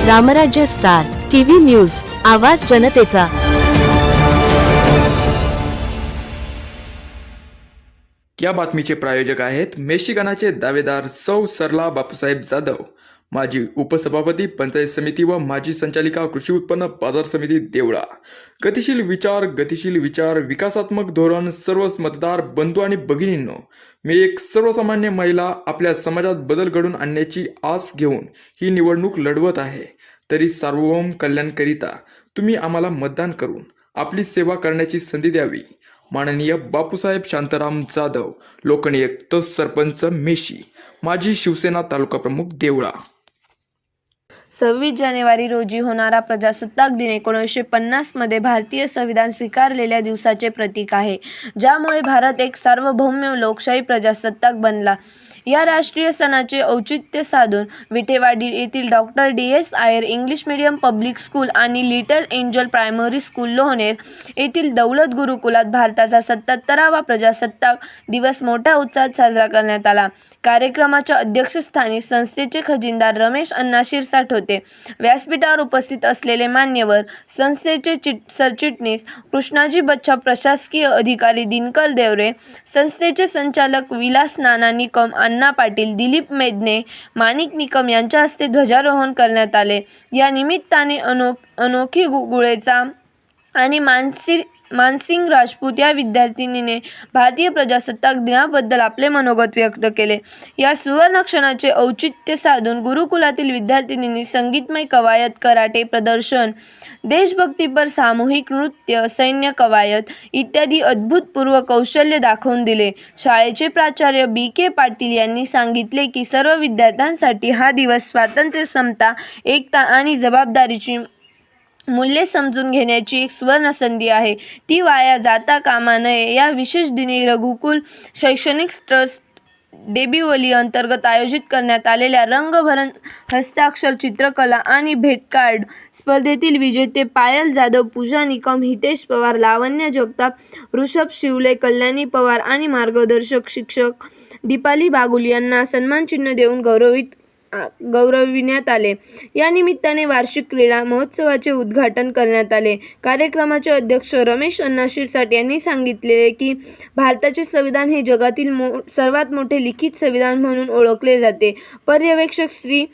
रामराज्य star TV news, आवाज जनतेचा। या बातमीचे प्रायोजक आहेत मेशिगनाचे दावेदार सौ सरला बापूसाहेब जाधव, माजी उपसभापती पंचायत समिती व माजी संचालिका कृषी उत्पन्न बाजार समिती देवळा। गतिशील विचार, विकासात्मक धोरण। सर्व मतदार बंधू आणि भगिनींनो, मी एक सर्वसामान्य महिला आपल्या समाजात बदल घडवून आणण्याची आस घेऊन ही निवडणूक लढवत आहे। तरी सार्वभौम कल्याणकरिता तुम्ही आम्हाला मतदान करून आपली सेवा करण्याची संधी द्यावी। माननीय बापूसाहेब शांताराम जाधव, लोकनियुक्त सरपंच मेशी, माजी शिवसेना तालुका प्रमुख देवळा। 26 जानेवारी रोजी होणारा प्रजासत्ताक दिन 1950 मध्ये भारतीय संविधान स्वीकारलेल्या दिवसाचे प्रतीक आहे, ज्यामुळे भारत एक सार्वभौम लोकशाही प्रजासत्ताक बनला। या राष्ट्रीय सणाचे औचित्य साधून विठेवाडी येथील doctor DS Ayer English medium public school आणि little angel primary school Lohaner येथील दौलत गुरुकुलात भारताचा 77वा प्रजासत्ताक दिवस मोठ्या उत्साहात साजरा करण्यात आला। कार्यक्रमाच्या अध्यक्षस्थानी संस्थेचे खजिनदार रमेश अण्णा शिरसाट होते। व्यासपीठावर उपस्थित असलेले मान्यवर, संस्थेचे सरचिटणीस कृष्णाजी बच्छा, प्रशासकीय अधिकारी दिनकर देवरे, संस्थेचे संचालक विलास नाना निकम, अण्णा पाटील, दिलीप मेदने, माणिक निकम यांच्या हस्ते ध्वजारोहण करण्यात आले। या निमित्ताने अनोखी गुळेचा आणि मानसिंग राजपूत या विद्यार्थिनीने भारतीय प्रजासत्ताक दिनाबद्दल आपले मनोगत व्यक्त केले। या सुवर्ण क्षणाचे औचित्य साधून गुरुकुलातील विद्यार्थिनींनी संगीतमय कवायत, कराटे प्रदर्शन, देशभक्तीपर सामूहिक नृत्य, सैन्य कवायत इत्यादी अभूतपूर्व कौशल्य दाखवून दिले। शाळेचे प्राचार्य BK पाटील यांनी सांगितले की सर्व विद्यार्थ्यांसाठी हा दिवस स्वातंत्र्य, समता, एकता आणि जबाबदारीची मूल्ये समजून घेण्याची एक सुवर्ण संधी आहे, ती वाया जाता कामा नये। या विशेष दिनी रघुकुल शैक्षणिक ट्रस्ट डेबिवली अंतर्गत आयोजित करण्यात आलेल्या रंगभरण हस्ताक्षर चित्रकला आणि भेटकार्ड स्पर्धेतील विजेते पायल जाधव, पूजा निकम, हितेश पवार, लावण्य जगताप, ऋषभ शिवले, कल्याणी पवार आणि मार्गदर्शक शिक्षक दीपाली बागुल यांना सन्मानचिन्ह देऊन गौरविण्यात आले। या निमित्ताने वार्षिक क्रीडा महोत्सवाचे उद्घाटन करण्यात आले। कार्यक्रमाचे अध्यक्ष रमेश अण्णा शिरसाट यांनी सांगितले की भारताचे संविधान हे जगातील सर्वात मोठे लिखित संविधान म्हणून ओळखले जाते। पर्यवेक्षक श्री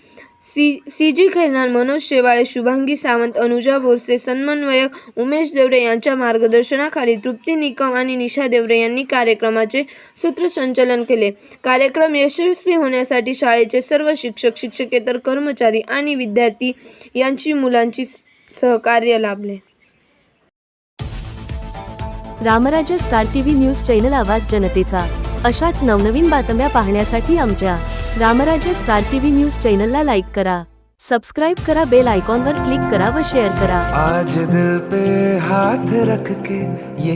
CG खैरनार, मनोज शेवाळे, शुभांगी सावंत, अनुजा बोरसे, समन्वयक उमेश देवरे यांच्या मार्गदर्शनाखाली तृप्ती निकम आणि निशा देवरे यांनी कार्यक्रमाचे सूत्रसंचालन केले। कार्यक्रम यशस्वी होण्यासाठी शाळेचे सर्व शिक्षक, शिक्षकेतर कर्मचारी आणि विद्यार्थी यांची मुलांची सहकार्य लाभले। रामराज्य स्टार टीव्ही न्यूज चॅनल, आवाज जनतेचा। अशाच नवनवीन बातम्या पाहण्यासाठी आमच्या रामराज्य स्टार टीव्ही न्यूज चॅनलला लाईक करा, सबस्क्राइब करा, बेल आयकॉनवर क्लिक करा व शेअर करा। आज दिल पे हाथ रख के ये